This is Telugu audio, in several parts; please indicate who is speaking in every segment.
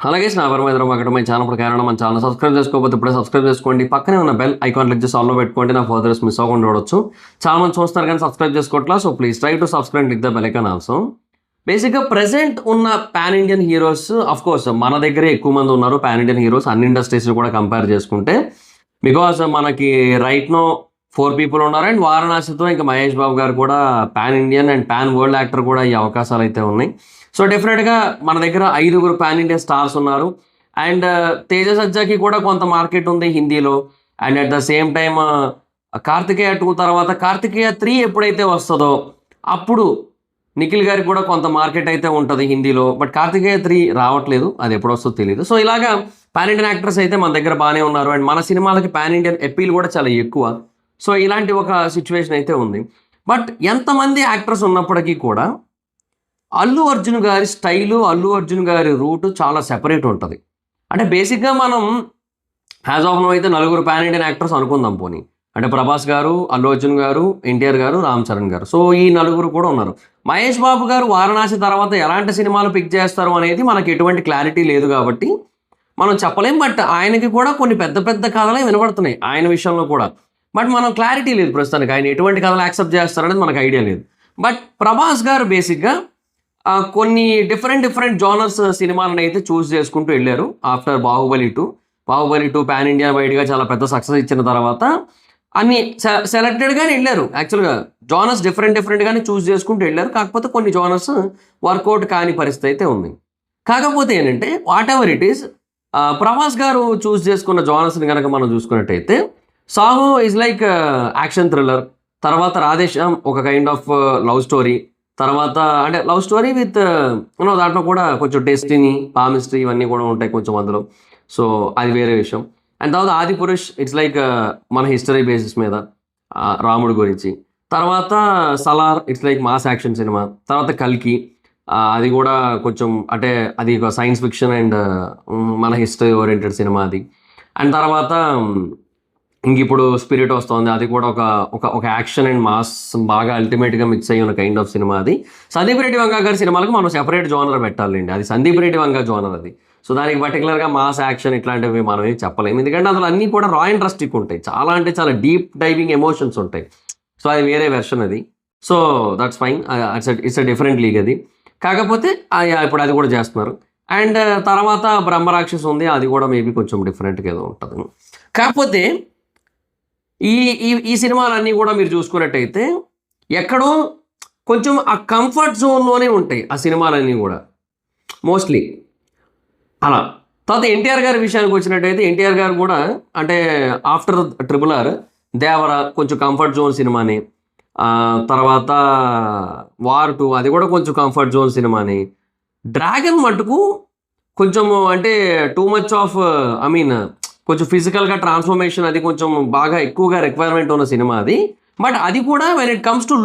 Speaker 1: అలాగే నా పరమేంద్రం అక్కడ మీ ఛానల్ ప్రకారం మన ఛానల్ సబ్స్క్రైబ్ చేసుకోకపోతే ఇప్పుడే సబ్స్క్రైబ్ చేసుకోండి. పక్కనే ఉన్న బెల్ ఐకాన్ క్లిక్ చేసి ఆల్లో పెట్టుకోండి. నా ఫర్దర్స్ మిస్ అవ్వకుండా చూడొచ్చు. చాలా మంది చూస్తారు కానీ సబ్స్క్రైబ్ చేసుకోవట్లా. So please try to subscribe click the bell icon also. బేసిక్గా ప్రెసెంట్ ఉన్న pan Indian heroes of course మన దగ్గరే ఎక్కువ మంది ఉన్నారు. పాన్ ఇండియన్ హీరోస్ అన్ని ఇండస్ట్రీస్ కూడా కంపేర్ చేసుకుంటే, బికాస్ మనకి రైట్ నో 4 people ఉన్నారు. అండ్ వారణాసితో ఇంకా మహేష్ బాబు గారు కూడా pan Indian and pan world actor కూడా ఈ అవకాశాలు అయితే ఉన్నాయి. సో డెఫినెట్గా మన దగ్గర 5 పాన్ ఇండియన్ స్టార్స్ ఉన్నారు. అండ్ తేజ సజ్జాకి కూడా కొంత మార్కెట్ ఉంది హిందీలో. And at the same time Karthikeya 2 తర్వాత కార్తికేయ 3 ఎప్పుడైతే వస్తుందో అప్పుడు నిఖిల్ గారికి కూడా కొంత మార్కెట్ అయితే ఉంటుంది హిందీలో. బట్ కార్తికేయ 3 రావట్లేదు, అది ఎప్పుడు వస్తుందో తెలియదు. సో ఇలాగా పాన్ ఇండియన్ యాక్టర్స్ అయితే మన దగ్గర బాగానే ఉన్నారు. అండ్ మన సినిమాలకి పాన్ ఇండియన్ అపీల్ కూడా చాలా ఎక్కువ. సో ఇలాంటి ఒక సిచ్యువేషన్ అయితే ఉంది. బట్ ఎంతమంది యాక్టర్స్ ఉన్నప్పటికీ కూడా అల్లు అర్జున్ గారి స్టైలు, అల్లు అర్జున్ గారి రూటు చాలా సెపరేట్ ఉంటుంది. అంటే బేసిక్గా మనం యాజ్ ఆఫ్ నో అయితే 4 పాన్ ఇండియన్ యాక్టర్స్ అనుకుందాం పోనీ. అంటే ప్రభాస్ గారు, అల్లు అర్జున్ గారు, ఎన్టీఆర్ గారు, రామ్ చరణ్ గారు. సో ఈ 4 కూడా ఉన్నారు. మహేష్ బాబు గారు వారణాసి తర్వాత ఎలాంటి సినిమాలు పిక్ చేస్తారు అనేది మనకి ఎటువంటి క్లారిటీ లేదు కాబట్టి మనం చెప్పలేం. బట్ ఆయనకి కూడా కొన్ని పెద్ద పెద్ద కథలే వినబడుతున్నాయి ఆయన విషయంలో కూడా. బట్ మనం క్లారిటీ లేదు ప్రస్తుతానికి, ఆయన ఎటువంటి కథలు యాక్సెప్ట్ చేస్తారనేది మనకు ఐడియా లేదు. బట్ ప్రభాస్ గారు బేసిక్గా కొన్ని డిఫరెంట్ జోనర్స్ సినిమాలను అయితే చూస్ చేసుకుంటూ వెళ్ళారు. ఆఫ్టర్ బాహుబలి 2 పాన్ ఇండియా వైడ్గా చాలా పెద్ద సక్సెస్ ఇచ్చిన తర్వాత అన్ని సెలెక్టెడ్గానే వెళ్ళారు. యాక్చువల్గా జోనర్స్ డిఫరెంట్గానే చూస్ చేసుకుంటూ వెళ్ళారు. కాకపోతే కొన్ని జోనర్స్ వర్కౌట్ కాని పరిస్థితి అయితే ఉంది. కాకపోతే ఏంటంటే what ever it is, Prabhas గారు చూస్ చేసుకున్న జోనర్స్ని కనుక మనం చూసుకున్నట్టయితే Saaho is like action thriller, తర్వాత రాధేశ్యామ్ ఒక కైండ్ ఆఫ్ లవ్ స్టోరీ, తర్వాత అంటే లవ్ స్టోరీ విత్ దాంట్లో కూడా కొంచెం డెస్టినీ, పామిస్ట్రీ ఇవన్నీ కూడా ఉంటాయి కొంచెం అందులో. సో అది వేరే విషయం. అండ్ తర్వాత ఆదిపురుష్ ఇట్స్ లైక్ మన హిస్టరీ బేసిస్ మీద రాముడి గురించి. తర్వాత Salaar it's like mass action cinema. తర్వాత కల్కి అది కూడా కొంచెం అంటే అది ఒక సైన్స్ ఫిక్షన్ అండ్ మన హిస్టరీ ఓరియంటెడ్ సినిమా అది. అండ్ తర్వాత ఇంక ఇప్పుడు స్పిరిట్ వస్తుంది, అది కూడా ఒక యాక్షన్ అండ్ మాస్ బాగా అల్టిమేట్గా మిక్స్ అయ్యి ఉన్న కైండ్ ఆఫ్ సినిమా అది. సందీప్ రెడ్డి వంగా గారి సినిమాలకు మనం సెపరేట్ జోనర్ పెట్టాలండి, అది సందీప్ రెడ్డి వంగా జోనర్ అది. సో దానికి పర్టికులర్గా మాస్ యాక్షన్ ఇట్లాంటివి మనం ఏం చెప్పలేము, ఎందుకంటే అందులో అన్నీ కూడా రా అండ్ రస్టిక్ ఉంటాయి, చాలా అంటే చాలా డీప్ డైవింగ్ ఎమోషన్స్ ఉంటాయి. సో అది వేరే వెర్షన్ అది. So that's fine, it's a different league అది. కాకపోతే ఇప్పుడు అది కూడా చేస్తున్నారు. అండ్ తర్వాత బ్రహ్మరాక్షస్ ఉంది, అది కూడా మేబీ కొంచెం డిఫరెంట్గా ఏదో ఉంటుంది. కాకపోతే ఈ సినిమాలన్నీ కూడా మీరు చూసుకున్నట్టయితే ఎక్కడో కొంచెం ఆ కంఫర్ట్ జోన్లోనే ఉంటాయి ఆ సినిమాలన్నీ కూడా మోస్ట్లీ అలా. తర్వాత ఎన్టీఆర్ గారి విషయానికి వచ్చినట్టయితే ఎన్టీఆర్ గారు కూడా అంటే ఆఫ్టర్ RRR దేవర కొంచెం కంఫర్ట్ జోన్ సినిమాని, తర్వాత వార్ 2 అది కూడా కొంచెం కంఫర్ట్ జోన్ సినిమాని. డ్రాగన్ మటుకు కొంచెం అంటే టూ మచ్ ఆఫ్ కొంచెం ఫిజికల్గా ట్రాన్స్ఫర్మేషన్ అది కొంచెం బాగా ఎక్కువగా రిక్వైర్మెంట్ ఉన్న సినిమా అది. బట్ అది కూడా when it comes to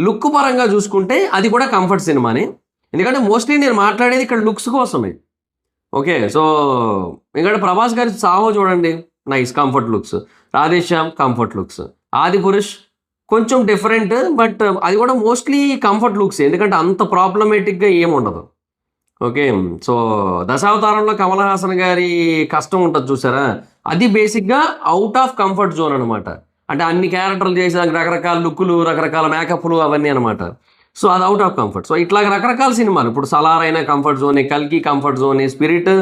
Speaker 1: look పరంగా చూసుకుంటే అది కూడా కంఫర్ట్ సినిమానే, ఎందుకంటే మోస్ట్లీ నేను మాట్లాడేది ఇక్కడ లుక్స్ కోసమే. ఓకే, సో ఎందుకంటే ప్రభాస్ గారి సాహో చూడండి, nice comfort looks. Radhe Shyam comfort looks. Adipurush కొంచెం డిఫరెంట్, బట్ అది కూడా మోస్ట్లీ కంఫర్ట్ లుక్స్, ఎందుకంటే అంత ప్రాబ్లమేటిక్గా ఏముండదు. ఓకే, సో దశావతారంలో కమల్ హాసన్ గారి కష్టం ఉంటుంది చూసారా, అది బేసిక్గా అవుట్ ఆఫ్ కంఫర్ట్ జోన్ అనమాట. అంటే అన్ని క్యారెక్టర్లు చేసి రకరకాల లుక్కులు, రకరకాల మేకప్లు అవన్నీ అనమాట. సో అది అవుట్ ఆఫ్ కంఫర్ట్. సో ఇట్లా రకరకాల సినిమాలు, ఇప్పుడు సలార్ అయినా కంఫర్ట్ జోనే, కల్కి కంఫర్ట్ జోనే, స్పిరిట్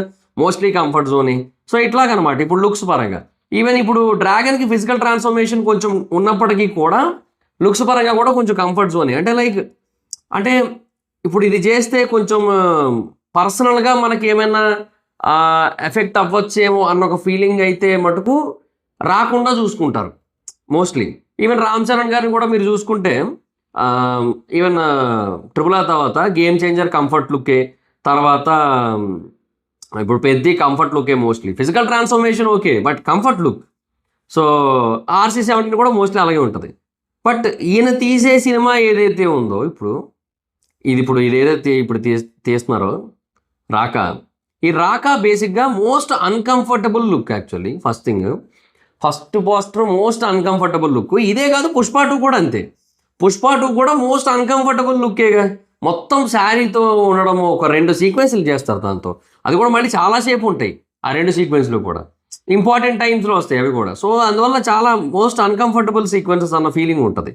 Speaker 1: మోస్ట్లీ కంఫర్ట్ జోనే. సో ఇట్లాగనమాట ఇప్పుడు లుక్స్ పరంగా. ఈవెన్ ఇప్పుడు డ్రాగన్కి ఫిజికల్ ట్రాన్స్ఫర్మేషన్ కొంచెం ఉన్నప్పటికీ కూడా లుక్స్ పరంగా కూడా కొంచెం కంఫర్ట్ జోనే. అంటే లైక్ అంటే ఇప్పుడు ఇది చేస్తే కొంచెం పర్సనల్గా మనకి ఏమైనా ఎఫెక్ట్ అవ్వచ్చేమో అన్న ఒక ఫీలింగ్ అయితే మటుకు రాకుండా చూసుకుంటారు మోస్ట్లీ. ఈవెన్ రామ్ చరణ్ గారిని కూడా మీరు చూసుకుంటే ఈవెన్ RRR తర్వాత గేమ్ చేంజర్ కంఫర్ట్ లుక్కే, తర్వాత ఇప్పుడు పెద్ద కంఫర్ట్ లుక్కే mostly. Physical transformation okay, but comfort look. So RC-17 కూడా మోస్ట్లీ అలాగే ఉంటుంది. బట్ ఈయన తీసే సినిమా ఏదైతే ఉందో ఇప్పుడు ఏదైతే తీస్తున్నారో ఈ రాకా బేసిక్గా most uncomfortable look. Actually first poster most uncomfortable look. ఇదే కాదు, పుష్ప 2 కూడా అంతే. పుష్ప 2 కూడా మోస్ట్ అన్కంఫర్టబుల్ లుక్కేగా. మొత్తం శారీతో ఉండడము, ఒక 2 సీక్వెన్స్లు చేస్తారు దాంతో. అది కూడా మళ్ళీ చాలా సేపు ఉంటాయి ఆ 2 సీక్వెన్స్లు కూడా, ఇంపార్టెంట్ టైమ్స్లో వస్తాయి అవి కూడా. సో అందువల్ల చాలా మోస్ట్ అన్కంఫర్టబుల్ సీక్వెన్సెస్ అన్న ఫీలింగ్ ఉంటుంది,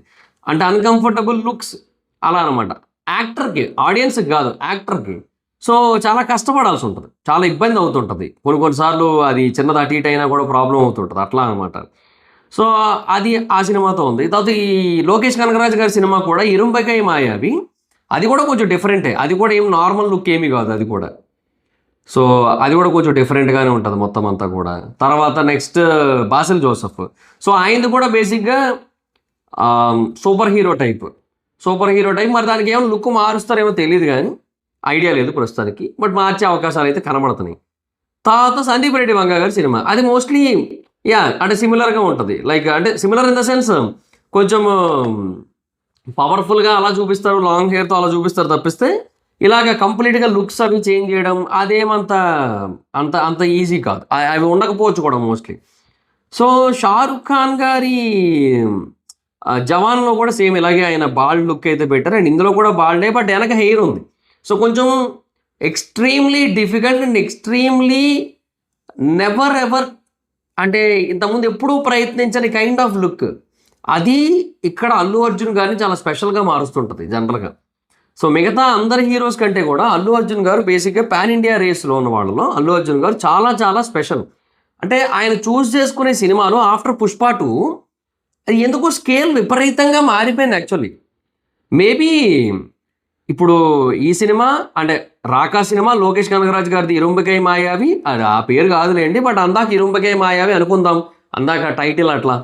Speaker 1: అంటే అన్కంఫర్టబుల్ లుక్స్ అలా అనమాట. యాక్టర్కి, ఆడియన్స్కి కాదు, యాక్టర్కి. సో చాలా కష్టపడాల్సి ఉంటుంది, చాలా ఇబ్బంది అవుతుంటుంది, కొన్నిసార్లు అది చిన్నది అటు ఇటు అయినా కూడా ప్రాబ్లం అవుతుంటుంది అట్లా అనమాట. సో అది ఆ సినిమాతో ఉంది. తర్వాత ఈ లోకేష్ కనగరాజు గారి సినిమా కూడా ఇరుంబకై మాయావి, అది కూడా కొంచెం డిఫరెంటే, అది కూడా ఏం నార్మల్ లుక్ ఏమీ కాదు అది కూడా. సో అది కూడా కొంచెం డిఫరెంట్గానే ఉంటుంది మొత్తం అంతా కూడా. తర్వాత నెక్స్ట్ బాసిల్ జోసెఫ్. సో ఆయనది కూడా బేసిక్గా సూపర్ హీరో టైప్. మరి దానికి ఏమైనా లుక్ మారుస్తారేమో తెలియదు కానీ, ఐడియా లేదు ప్రస్తుతానికి, బట్ మార్చే అవకాశాలు అయితే కనబడుతున్నాయి. తర్వాత సందీప్ రెడ్డి వంగ గారి సినిమా, అది మోస్ట్లీ అంటే సిమిలర్గా ఉంటుంది. లైక్ అంటే సిమిలర్ ఇన్ ద సెన్స్ కొంచెం పవర్ఫుల్గా అలా చూపిస్తారు, లాంగ్ హెయిర్తో అలా చూపిస్తారు తప్పిస్తే ఇలాగ కంప్లీట్గా లుక్స్ అవి చేంజ్ చేయడం అదేమంత అంత ఈజీ కాదు, అవి ఉండకపోవచ్చు కూడా మోస్ట్లీ. సో షారుఖ్ ఖాన్ గారి జవాన్లో కూడా సేమ్ ఇలాగే ఆయన బాల్డ్ లుక్ అయితే పెట్టారు, అండ్ ఇందులో కూడా బాల్డే, బట్ వెనక హెయిర్ ఉంది. సో కొంచెం extremely difficult and extremely never ever, అంటే ఇంతకుముందు ఎప్పుడూ ప్రయత్నించని కైండ్ ఆఫ్ లుక్, అది ఇక్కడ అల్లు అర్జున్ గారిని చాలా స్పెషల్గా మారుస్తుంటుంది జనరల్గా. సో మిగతా అందరి హీరోస్ కంటే కూడా అల్లు అర్జున్ గారు బేసిక్గా పాన్ ఇండియా రేస్లో ఉన్న వాళ్ళలో అల్లు అర్జున్ గారు చాలా చాలా స్పెషల్. అంటే ఆయన చూస్ చేసుకునే సినిమాలు ఆఫ్టర్ పుష్ప 2 అది ఎందుకో స్కేల్ విపరీతంగా మారిపోయింది యాక్చువల్లీ. మేబీ ఇప్పుడు ఈ సినిమా అంటే రాకా సినిమా లోకేష్ కనగరాజ్ గారిది ఇరుంబకై మాయావి, అది ఆ పేరు కాదులేండి, బట్ అందాక ఇరుంబకై మాయావి అనుకుందాం, అందాక టైటిల్ అట్లా.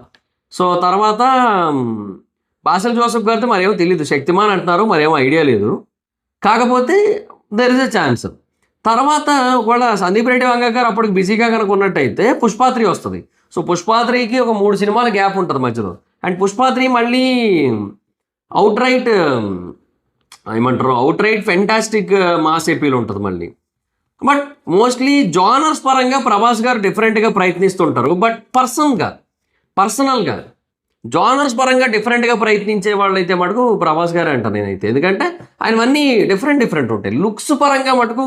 Speaker 1: సో తర్వాత బాసిల్ జోసెఫ్ గారితో మరేమో తెలియదు, శక్తిమాన్ అంటున్నారు, మరేమో ఐడియా లేదు, కాకపోతే దెర్ ఇస్ ఎ ఛాన్స్. తర్వాత ఒకవేళ సందీప్ రెడ్డి వంగ గారు అప్పటికి బిజీగా కనుక ఉన్నట్టయితే పుష్ప 3 వస్తుంది. సో పుష్ప 3కి ఒక 3 సినిమాల గ్యాప్ ఉంటుంది మధ్యలో, అండ్ పుష్ప 3 మళ్ళీ out right fantastic mass appeal ఉంటుంది మళ్ళీ. బట్ మోస్ట్లీ జానర్స్ పరంగా ప్రభాస్ గారు డిఫరెంట్గా ప్రయత్నిస్తుంటారు, బట్ పర్సనల్గా జానర్స్ పరంగా డిఫరెంట్గా ప్రయత్నించే వాళ్ళు అయితే మటుకు ప్రభాస్ గారే అంటాను నేనైతే, ఎందుకంటే ఆయనవన్నీ డిఫరెంట్ ఉంటాయి. లుక్స్ పరంగా మటుకు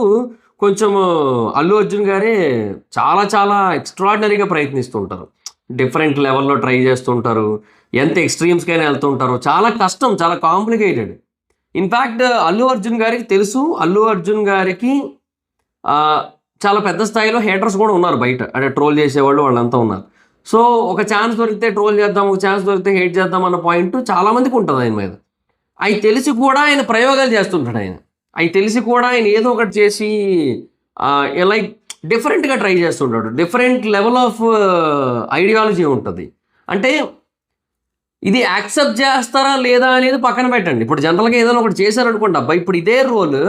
Speaker 1: కొంచెం అల్లు అర్జున్ గారే చాలా చాలా ఎక్స్ట్రాడినరీగా ప్రయత్నిస్తుంటారు, డిఫరెంట్ లెవెల్లో ట్రై చేస్తుంటారు, ఎంత ఎక్స్ట్రీమ్స్కైనా వెళ్తుంటారు, చాలా కష్టం, చాలా కాంప్లికేటెడ్. ఇన్ఫ్యాక్ట్ అల్లు అర్జున్ గారికి తెలుసు, అల్లు అర్జున్ గారికి చాలా పెద్ద స్థాయిలో హేటర్స్ కూడా ఉన్నారు బయట, అంటే ట్రోల్ చేసేవాళ్ళు వాళ్ళంతా ఉన్నారు. సో ఒక ఛాన్స్ దొరికితే ట్రోల్ చేద్దాం, ఒక ఛాన్స్ దొరికితే హేట్ చేద్దాం అన్న పాయింట్ చాలామందికి ఉంటుంది ఆయన మీద. అవి తెలిసి కూడా ఆయన ప్రయోగాలు చేస్తుంటాడు, అవి తెలిసి కూడా ఆయన ఏదో ఒకటి చేసి లైక్ డిఫరెంట్గా ట్రై చేస్తుంటాడు, డిఫరెంట్ లెవెల్ ఆఫ్ ఐడియాలజీ ఉంటుంది. అంటే ఇది యాక్సెప్ట్ చేస్తారా లేదా అనేది పక్కన పెట్టండి. ఇప్పుడు జనరల్గా ఏదైనా ఒకటి చేశారనుకోండి, అబ్బా ఇప్పుడు ఇదే రోల్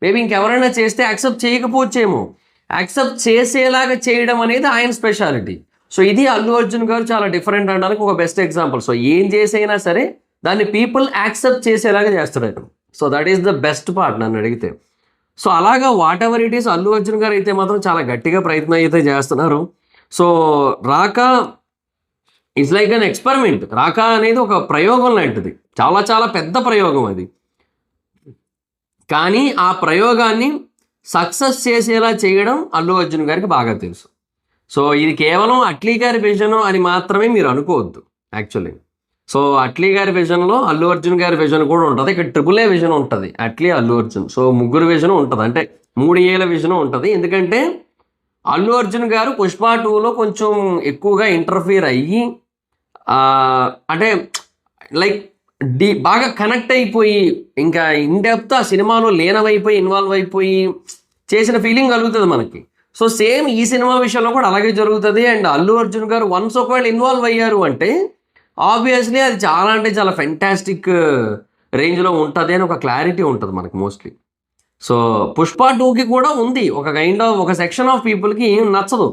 Speaker 1: మేబీ ఇంకెవరైనా చేస్తే యాక్సెప్ట్ చేయకపోవచ్చేమో, యాక్సెప్ట్ చేసేలాగా చేయడం అనేది ఆయన స్పెషాలిటీ. సో ఇది అల్లు అర్జున్ గారు చాలా డిఫరెంట్ అనడానికి ఒక బెస్ట్ ఎగ్జాంపుల్. సో ఏం చేసైనా సరే దాన్ని పీపుల్ యాక్సెప్ట్ చేసేలాగా చేస్తాడు. So that is the best part నన్ను అడిగితే. సో అలాగా whatever it is Allu Arjun garu అయితే మాత్రం చాలా గట్టిగా ప్రయత్నం అయితే చేస్తున్నారు. So Raka it's like an experiment. Raka అనేది ఒక ప్రయోగం లాంటిది, చాలా చాలా పెద్ద ప్రయోగం అది. కానీ ఆ ప్రయోగాన్ని సక్సెస్ చేసేలా చేయడం అల్లు అర్జున్ గారికి బాగా తెలుసు. సో ఇది కేవలం అట్లీ గారి విజన్ అని మాత్రమే మీరు అనుకోవద్దు యాక్చువల్లీ. సో అట్లీ గారి విజన్లో అల్లు అర్జున్ గారి విజన్ కూడా ఉంటుంది, ఇక్కడ ట్రిపుల్ ఏ విజన్ ఉంటుంది, అట్లీ అల్లు అర్జున్. సో ముగ్గురు విజన్ ఉంటుంది, అంటే 3 ఏళ్ళ విజన్ ఉంటుంది. ఎందుకంటే అల్లు అర్జున్ గారు పుష్ప 2లో కొంచెం ఎక్కువగా ఇంటర్ఫియర్ అయ్యి అంటే లైక్ బాగా కనెక్ట్ అయిపోయి ఇంకా ఇన్ డెప్త్ ఆ సినిమాలో లీనమైపోయి ఇన్వాల్వ్ అయిపోయి చేసిన ఫీలింగ్ కలుగుతుంది మనకి. సో సేమ్ ఈ సినిమా విషయంలో కూడా అలాగే జరుగుతుంది. అండ్ అల్లు అర్జున్ గారు వన్స్ ఒకవేళ ఇన్వాల్వ్ అయ్యారు అంటే ఆబ్వియస్లీ అది చాలా అంటే చాలా ఫెంటాస్టిక్ రేంజ్లో ఉంటుంది అని ఒక క్లారిటీ ఉంటుంది మనకి మోస్ట్లీ. సో పుష్ప 2కి కూడా ఉంది ఒక కైండ్ ఆఫ్ ఒక సెక్షన్ ఆఫ్ పీపుల్కి నచ్చదు,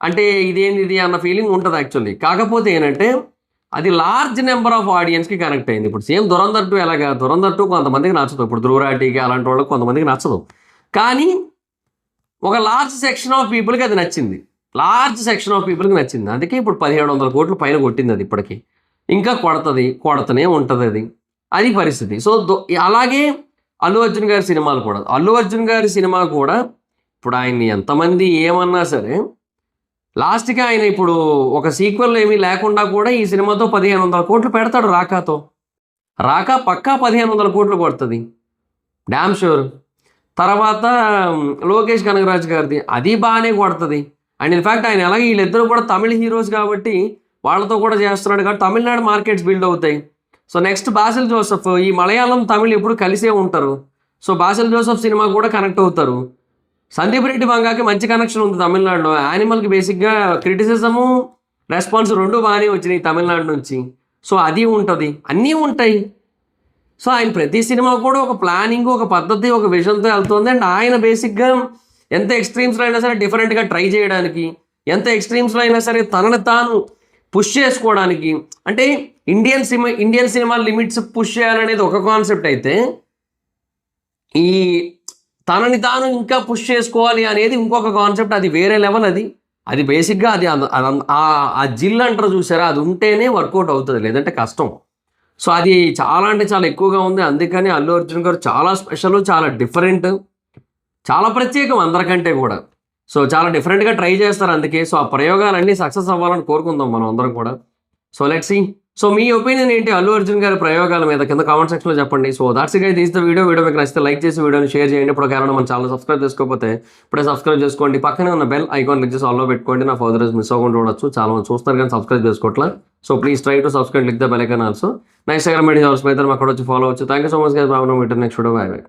Speaker 1: అంటే ఇదేంది అన్న ఫీలింగ్ ఉంటుంది యాక్చువల్లీ. కాకపోతే ఏంటంటే అది లార్జ్ నెంబర్ ఆఫ్ ఆడియన్స్కి కనెక్ట్ అయింది. ఇప్పుడు సేమ్ దురంధర్ 2 ఎలాగా, దురంధర్ 2 కొంతమందికి నచ్చదు, ఇప్పుడు ధ్రువరాటికి అలాంటి వాళ్ళకి కొంతమందికి నచ్చదు, కానీ ఒక లార్జ్ సెక్షన్ ఆఫ్ పీపుల్కి అది నచ్చింది, అందుకే ఇప్పుడు 1700 కోట్లు పైన కొట్టింది అది ఇప్పటికీ, ఇంకా కొడతనే ఉంటుంది అది పరిస్థితి. సో అలాగే అల్లు అర్జున్ గారి సినిమా కూడా ఇప్పుడు ఆయన్ని ఎంతమంది ఏమన్నా సరే లాస్ట్‌కి ఆయన ఇప్పుడు ఒక సీక్వెల్ ఏమీ లేకుండా కూడా ఈ సినిమాతో 1500 కోట్లు పెడతాడు 'రాకా'తో. 'రాకా' పక్కా 1500 కోట్లు కొడతది. Dam sure. తర్వాత 'లోకేష్ కనగరాజు' గారిది అది బానే కొడతది. అండ్ ఇన్‌ఫాక్ట్ ఆయన ఎలాగో వీళ్ళిద్దరూ కూడా తమిళ్ హీరోస్ కాబట్టి వాళ్ళతో కూడా చేస్తున్నాడు కాబట్టి తమిళనాడు మార్కెట్స్ బిల్డ్ అవుతాయి. సో నెక్స్ట్ 'బాసిల్ జోసెఫ్' ఈ మలయాళం, తమిళ్ ఎప్పుడు కలిసే ఉంటారు. సో 'బాసిల్ జోసెఫ్' సినిమా కూడా కనెక్ట్ అవుతారు. సందీప్ రెడ్డి వంగాకి మంచి కనెక్షన్ ఉంది తమిళనాడులో. యానిమల్‌కి బేసిక్‌గా క్రిటిసిజము, రెస్పాన్స్ 2 బానే వచ్చినాయి తమిళనాడు నుంచి. సో అది ఉంటది. అన్నీ ఉంటాయి. సో ఆయన ప్రతి సినిమా కూడా ఒక ప్లానింగ్, ఒక పద్ధతి, ఒక విజన్‌తో వెళ్తుంది. అండ్ ఆయన బేసిక్‌గా ఎంత ఎక్స్‌ట్రీమ్స్‌లో అయినా సరే డిఫరెంట్‌గా ట్రై చేయడానికి, ఎంత ఎక్స్‌ట్రీమ్స్‌లో అయినా సరే తనని తాను పుష్ చేసుకోవడానికి, అంటే ఇండియన్ సినిమా లిమిట్స్ పుష్ చేయాలనేది ఒక కాన్సెప్ట్ అయితే, ఈ తనని తాను ఇంకా పుష్ చేసుకోవాలి అనేది ఇంకొక కాన్సెప్ట్. అది వేరే లెవెల్ అది. అది బేసిక్‌గా అది ఆ జిల్ అంటారు చూసారా? అది ఉంటేనే వర్కౌట్ అవుతది. లేదంటే కష్టం. సో అది చాలా అంటే చాలా ఎక్కువగా ఉంది. అందుకని అల్లు అర్జున్ గారు చాలా స్పెషల్, చాలా డిఫరెంట్, చాలా ప్రత్యేకం అందరికంటే కూడా. సో చాలా డిఫరెంట్‌గా ట్రై చేస్తారు అందుకే. సో ఆ ప్రయోగాలన్నీ సక్సెస్ అవ్వాలని కోరుకుందాం మనం అందరం కూడా. So let's see. సో మీ ఒపీనియన్ ఏంటి అల్లు అర్జున్ గారి ప్రయోగాల మీద కింద కామెంట్ సెక్షన్‌లో చెప్పండి. So that's it guys, this the video. Video మీకు నచ్చితే లైక్ చేసి వీడియోని షేర్ చేయండి. ఇప్పుడు కారణం మన ఛానల్ సబ్స్క్రైబ్ చేసుకోకపోతే ఇప్పుడే సబ్స్క్రైబ్ చేసుకోండి. పక్కనే ఉన్న బెల్ ఐకాన్ క్లిక్ చేసి ఆల్‌లో పెట్టుకోండి. నా ఫర్దర్ మిస్ అవ్వకుండా చూడొచ్చు. చాలా మంది చూస్తారు కానీ సబ్స్క్రైబ్ చేసుకోవట్లా. So please try to subscribe, click the bell icon also. నా ఇన్‌స్టాగ్రామ్ ఐడి అక్కడ వచ్చి ఫాలో అవ్వచ్చు. Thank you so much guys. Bye. Next video. Bye by.